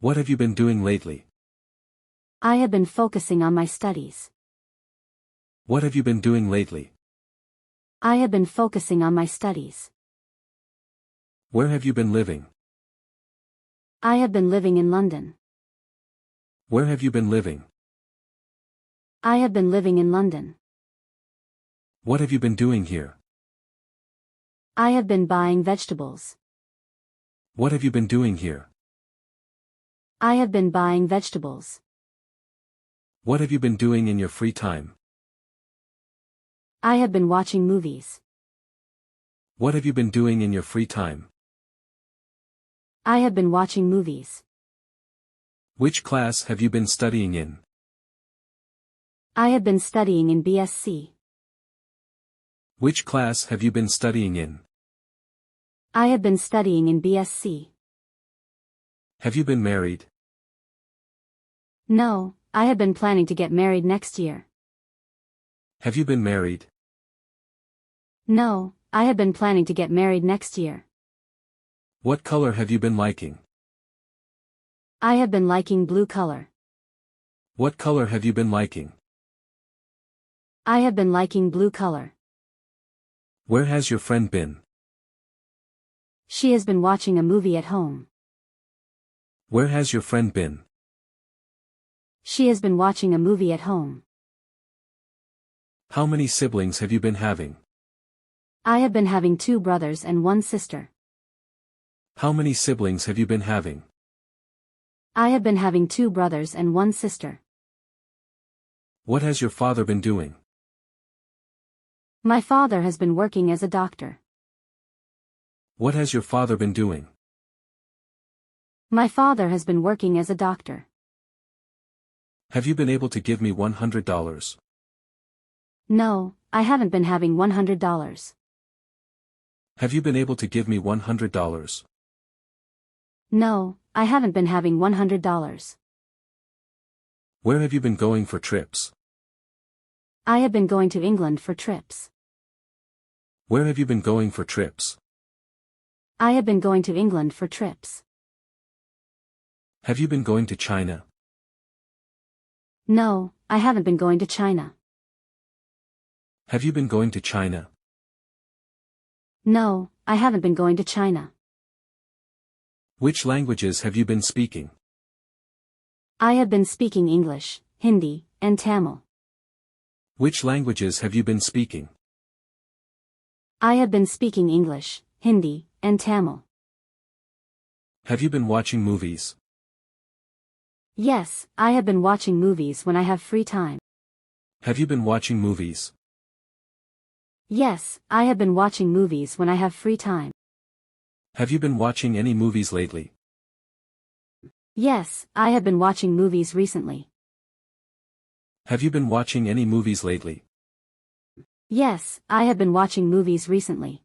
What have you been doing lately? I have been focusing on my studies. What have you been doing lately? I have been focusing on my studies. Where have you been living? I have been living in London. Where have you been living? I have been living in London. What have you been doing here? I have been buying vegetables. What have you been doing here? I have been buying vegetables. What have you been doing in your free time? I have been watching movies. What have you been doing in your free time? I have been watching movies. Which class have you been studying in? I have been studying in BSc. Which class have you been studying in? I have been studying in BSc. Have you been married? No, I have been planning to get married next year. Have you been married? No, I have been planning to get married next year. What color have you been liking? I have been liking blue color. What color have you been liking? I have been liking blue color. Where has your friend been? She has been watching a movie at home. Where has your friend been? She has been watching a movie at home. How many siblings have you been having? I have been having 2 brothers and 1 sister. How many siblings have you been having? I have been having 2 brothers and 1 sister. What has your father been doing? My father has been working as a doctor. What has your father been doing? My father has been working as a doctor. Have you been able to give me $100? No, I haven't been having $100. Have you been able to give me $100? No, I haven't been having $100. Where have you been going for trips? I have been going to England for trips. Where have you been going for trips? I have been going to England for trips. Have you been going to China? No, I haven't been going to China. Have you been going to China? No, I haven't been going to China. Which languages have you been speaking? I have been speaking English, Hindi, and Tamil. Which languages have you been speaking? I have been speaking English, Hindi, and Tamil. Have you been watching movies? Yes, I have been watching movies when I have free time. Have you been watching movies? Yes, I have been watching movies when I have free time. Have you been watching any movies lately? Yes, I have been watching movies recently. Have you been watching any movies lately? Yes, I have been watching movies recently.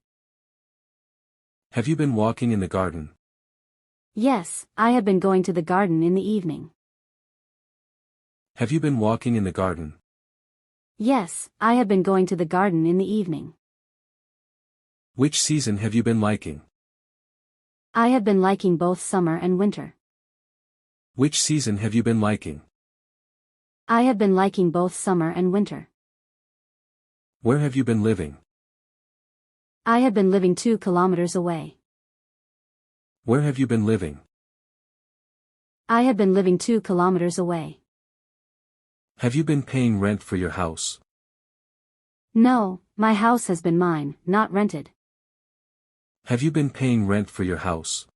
Have you been walking in the garden? Yes, I have been going to the garden in the evening. Have you been walking in the garden? Yes, I have been going to the garden in the evening. Which season have you been liking? I have been liking both summer and winter. Which season have you been liking? I have been liking both summer and winter. Where have you been living? I have been living 2 kilometers away. Where have you been living? I have been living 2 kilometers away. Have you been paying rent for your house? No, my house has been mine, not rented. Have you been paying rent for your house?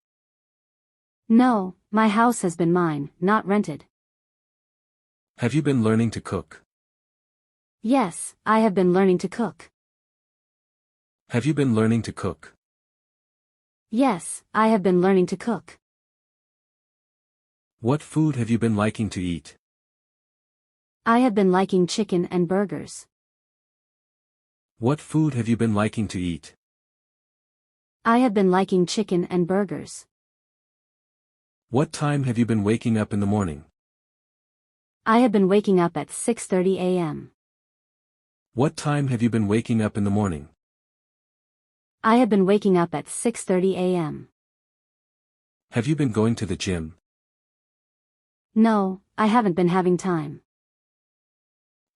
No, my house has been mine, not rented. Have you been learning to cook? Yes, I have been learning to cook. Have you been learning to cook? Yes, I have been learning to cook. What food have you been liking to eat? I have been liking chicken and burgers. What food have you been liking to eat? I have been liking chicken and burgers. What time have you been waking up in the morning? I have been waking up at 6:30 a.m. What time have you been waking up in the morning? I have been waking up at 6:30 a.m. Have you been going to the gym? No, I haven't been having time.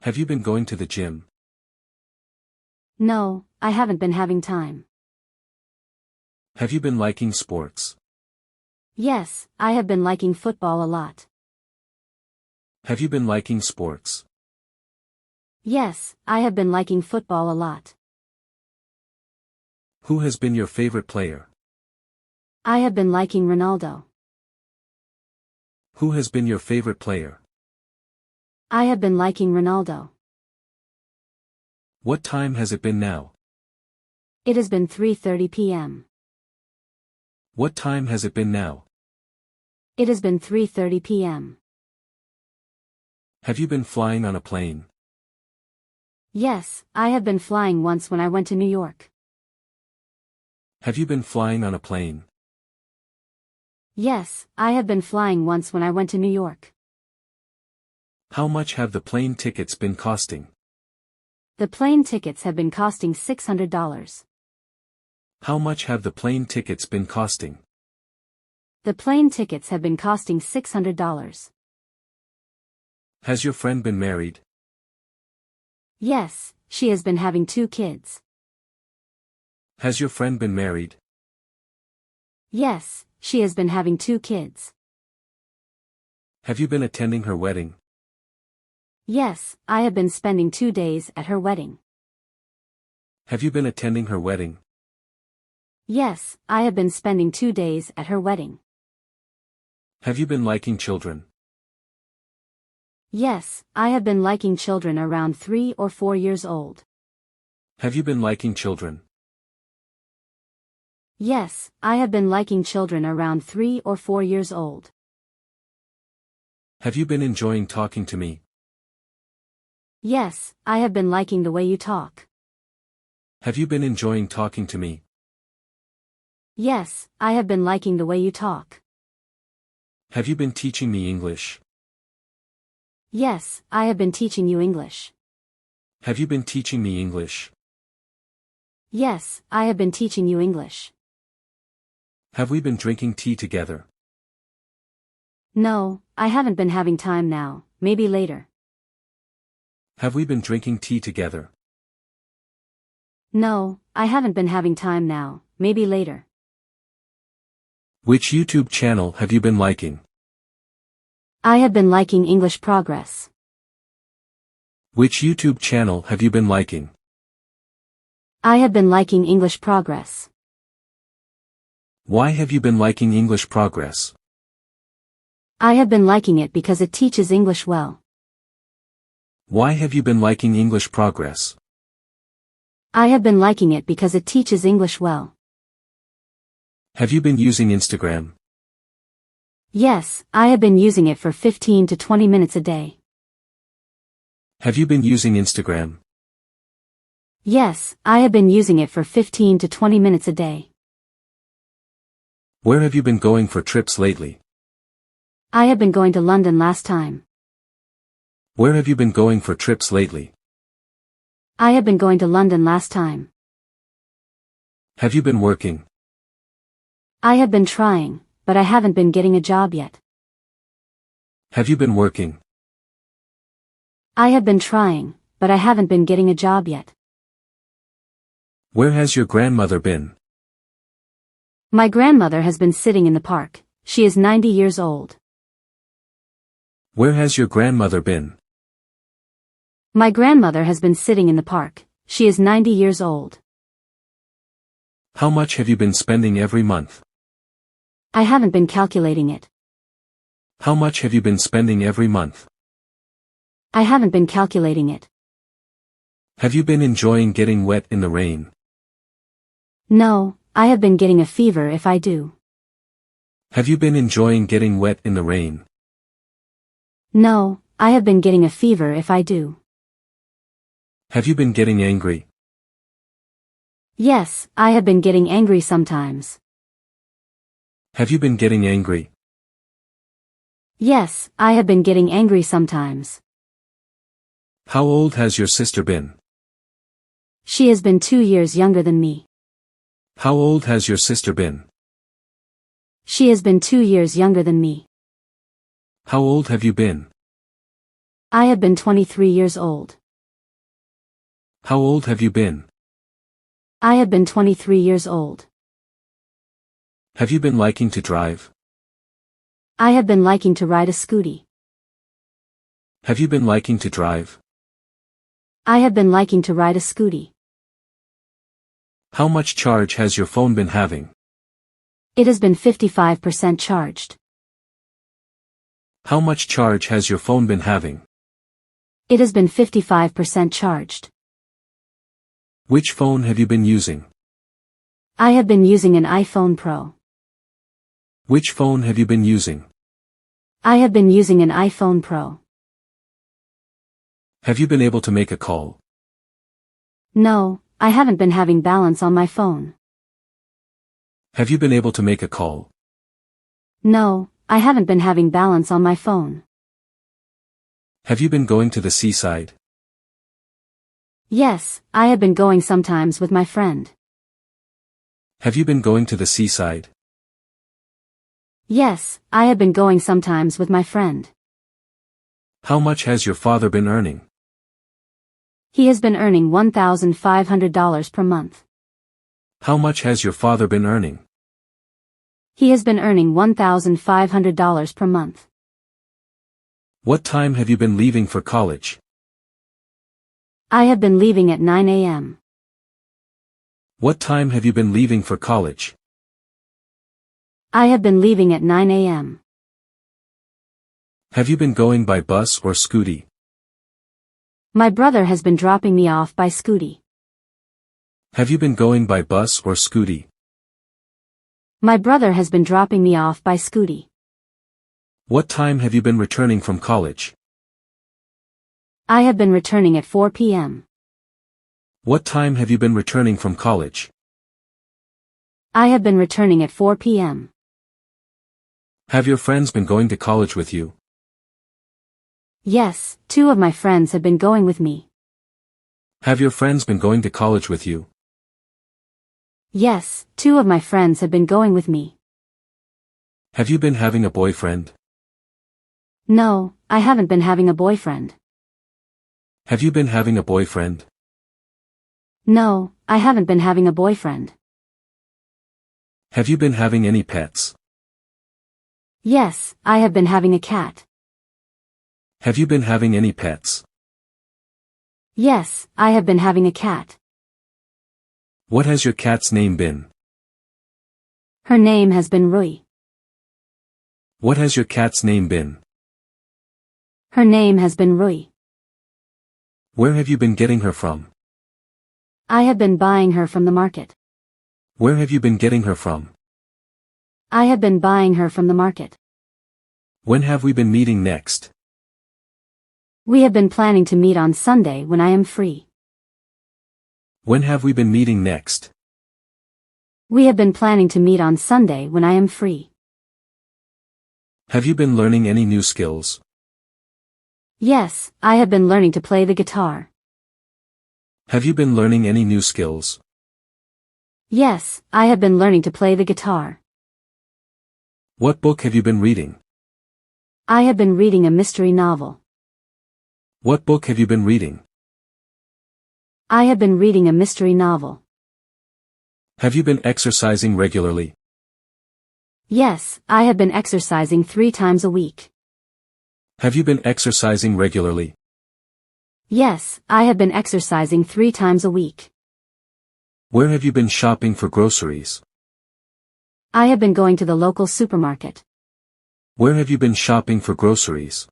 Have you been going to the gym? No, I haven't been having time. Have you been liking sports? Yes, I have been liking football a lot. Have you been liking sports? Yes, I have been liking football a lot. Who has been your favorite player? I have been liking Ronaldo. Who has been your favorite player? I have been liking Ronaldo. What time has it been now? It has been 3:30 p.m. What time has it been now? It has been 3:30 p.m. Have you been flying on a plane? Yes, I have been flying once when I went to New York. Have you been flying on a plane? Yes, I have been flying once when I went to New York. How much have the plane tickets been costing? The plane tickets have been costing $600. How much have the plane tickets been costing? The plane tickets have been costing $600. Has your friend been married? Yes, she has been having 2 kids. Has your friend been married? Yes, she has been having 2 kids. Have you been attending her wedding? Yes, I have been spending 2 days at her wedding. Have you been attending her wedding? Yes, I have been spending 2 days at her wedding. Have you been liking children? Yes, I have been liking children around 3 or 4 years old. Have you been liking children? Yes, I have been liking children around 3 or 4 years old. Have you been enjoying talking to me? Yes, I have been liking the way you talk. Have you been enjoying talking to me? Yes, I have been liking the way you talk. Have you been teaching me English? Yes, I have been teaching you English. Have you been teaching me English? Yes, I have been teaching you English. Have we been drinking tea together? No, I haven't been having time now, maybe later. Have we been drinking tea together? No, I haven't been having time now, maybe later. Which YouTube channel have you been liking? I have been liking English Progress. Which YouTube channel have you been liking? I have been liking English Progress. Why have you been liking English Progress? I have been liking it because it teaches English well. Why have you been liking English Progress? I have been liking it because it teaches English well. Have you been using Instagram? Yes, I have been using it for 15 to 20 minutes a day. Have you been using Instagram? Yes, I have been using it for 15 to 20 minutes a day. Where have you been going for trips lately? I have been going to London last time. Where have you been going for trips lately? I have been going to London last time. Have you been working? I have been trying, but I haven't been getting a job yet. Have you been working? I have been trying, but I haven't been getting a job yet. Where has your grandmother been? My grandmother has been sitting in the park. She is 90 years old. Where has your grandmother been? My grandmother has been sitting in the park. She is 90 years old. How much have you been spending every month? I haven't been calculating it. How much have you been spending every month? I haven't been calculating it. Have you been enjoying getting wet in the rain? No, I have been getting a fever if I do. Have you been enjoying getting wet in the rain? No, I have been getting a fever if I do. Have you been getting angry? Yes, I have been getting angry sometimes. Have you been getting angry? Yes, I have been getting angry sometimes. How old has your sister been? She has been 2 years younger than me. How old has your sister been? She has been 2 years younger than me. How old have you been? I have been 23 years old. How old have you been? I have been 23 years old. Have you been liking to drive? I have been liking to ride a scooty. Have you been liking to drive? I have been liking to ride a scooty. How much charge has your phone been having? It has been 55% charged. How much charge has your phone been having? It has been 55% charged. Which phone have you been using? I have been using an iPhone Pro. Which phone have you been using? I have been using an iPhone Pro. Have you been able to make a call? No, I haven't been having balance on my phone. Have you been able to make a call? No, I haven't been having balance on my phone. Have you been going to the seaside? Yes, I have been going sometimes with my friend. Have you been going to the seaside? Yes, I have been going sometimes with my friend. How much has your father been earning? He has been earning $1,500 per month. How much has your father been earning? He has been earning $1,500 per month. What time have you been leaving for college? I have been leaving at 9 a.m. What time have you been leaving for college? I have been leaving at 9 a.m. Have you been going by bus or scooty? My brother has been dropping me off by scooty. Have you been going by bus or scooty? My brother has been dropping me off by scooty. What time have you been returning from college? I have been returning at 4 p.m. What time have you been returning from college? I have been returning at 4 p.m. Have your friends been going to college with you? Yes, 2 of my friends have been going with me. Have your friends been going to college with you? Yes, 2 of my friends have been going with me. Have you been having a boyfriend? No, I haven't been having a boyfriend. Have you been having a boyfriend? No, I haven't been having a boyfriend. Have you been having any pets? Yes, I have been having a cat. Have you been having any pets? Yes, I have been having a cat. What has your cat's name been? Her name has been Rui. What has your cat's name been? Her name has been Rui. Where have you been getting her from? I have been buying her from the market. Where have you been getting her from? I have been buying her from the market. When have we been meeting next? We have been planning to meet on Sunday when I am free. When have we been meeting next? We have been planning to meet on Sunday when I am free. Have you been learning any new skills? Yes, I have been learning to play the guitar. Have you been learning any new skills? Yes, I have been learning to play the guitar. What book have you been reading? I have been reading a mystery novel. What book have you been reading? I have been reading a mystery novel. Have you been exercising regularly? Yes, I have been exercising 3 times a week. Have you been exercising regularly? Yes, I have been exercising 3 times a week. Where have you been shopping for groceries? I have been going to the local supermarket. Where have you been shopping for groceries?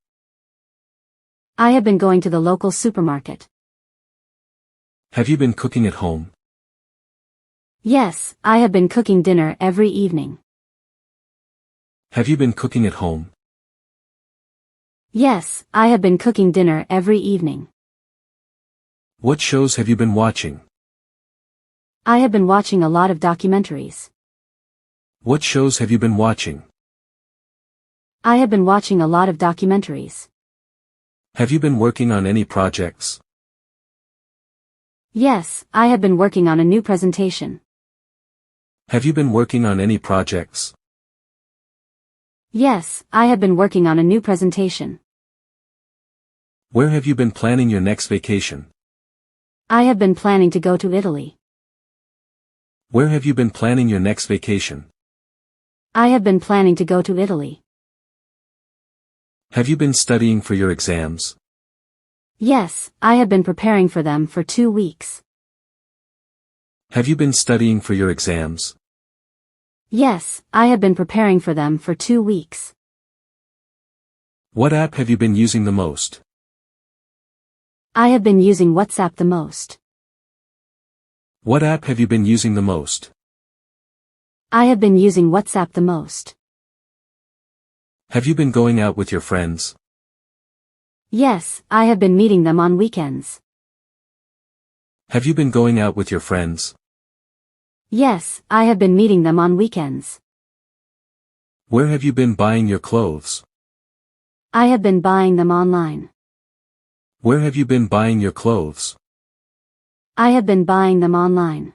I have been going to the local supermarket. Have you been cooking at home? Yes, I have been cooking dinner every evening. Have you been cooking at home? Yes, I have been cooking dinner every evening. What shows have you been watching? I have been watching a lot of documentaries. What shows have you been watching? I have been watching a lot of documentaries. Have you been working on any projects? Yes, I have been working on a new presentation. Have you been working on any projects? Yes, I have been working on a new presentation. Where have you been planning your next vacation? I have been planning to go to Italy. Where have you been planning your next vacation? I have been planning to go to Italy. Have you been studying for your exams? Yes, I have been preparing for them for 2 weeks. Have you been studying for your exams? Yes, I have been preparing for them for 2 weeks. What app have you been using the most? I have been using WhatsApp the most. What app have you been using the most? I have been using WhatsApp the most. Have you been going out with your friends? Yes, I have been meeting them on weekends. Have you been going out with your friends? Yes, I have been meeting them on weekends. Where have you been buying your clothes? I have been buying them online. Where have you been buying your clothes? I have been buying them online.